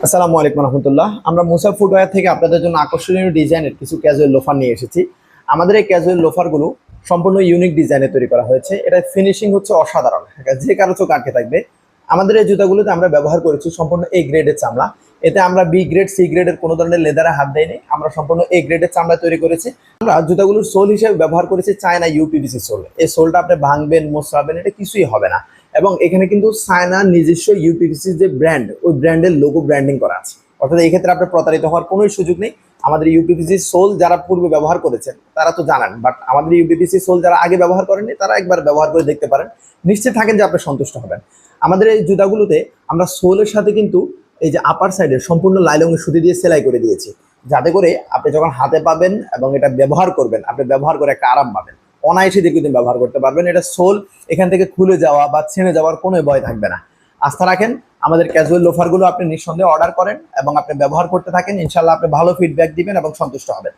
আসসালামু আলাইকুম রহমতুল্লাহ। আমরা মুসা ফুটওয়্যার থেকে আপনাদের জন্য আকর্ষণীয় ডিজাইনের কিছু ক্যাজুয়াল লোফার নিয়ে এসেছি। আমাদের এই ক্যাজুয়াল লোফারগুলো সম্পূর্ণ ইউনিক ডিজাইনে তৈরি করা হয়েছে। এটা ফিনিশিং হচ্ছে অসাধারণ, যে কারো চোখ আটকে থাকবে। আমাদের এই জুতাগুলোতে আমরা ব্যবহার করেছি সম্পূর্ণ এ গ্রেডের চামড়া। এতে আমরা বি গ্রেড, সি গ্রেডের কোনো ধরনের লেদারে হাত দেয়নি। আমরা সম্পূর্ণ এ গ্রেডের চামড়া তৈরি করেছি। আমরা জুতাগুলোর সোল হিসেবে ব্যবহার করেছি চায়না ইউপিভিসি সোল। এই সোলটা আপনি ভাঙবেন, মোচড়াবেন, এটা কিছুই হবে না। এবং এখানে কিন্তু চায়না নিজস্ব ইউপিভিসি যে ব্র্যান্ড, ওই ব্র্যান্ডের লোগো ব্র্যান্ডিং করা আছে। অর্থাৎ এই ক্ষেত্রে আপনার প্রতারিত হওয়ার কোনো সুযোগ নেই। আমাদের ইউপিভিসি সোল যারা পূর্বে ব্যবহার করেছেন তারা তো জানেন, বাট আমাদের ইউপিভিসি সোল যারা আগে ব্যবহার করেননি তারা একবার ব্যবহার করে দেখতে পারেন। নিশ্চিত থাকেন যে আপনি সন্তুষ্ট হবেন। আমাদের এই জুতাগুলোতে আমরা সোলের সাথে কিন্তু এই যে আপার সাইডে সম্পূর্ণ লাইলনের সুতি দিয়ে সেলাই করে দিয়েছি, যাতে করে আপনি যখন হাতে পাবেন এবং এটা ব্যবহার করবেন, আপনি ব্যবহার করে একটা আরাম পাবেন। অনায়াসে দীর্ঘদিন ব্যবহার করতে পারবেন। এটা সোল এখান থেকে খুলে যাওয়া বা ছিঁড়ে যাওয়ার কোনো ভয় থাকবে না। আস্থা রাখেন আমাদের ক্যাজুয়াল লোফারগুলো, আপনি নিঃসন্দেহে অর্ডার করেন এবং আপনি ব্যবহার করতে থাকেন। ইনশাল্লাহ আপনি ভালো ফিডব্যাক দিবেন এবং সন্তুষ্ট হবেন।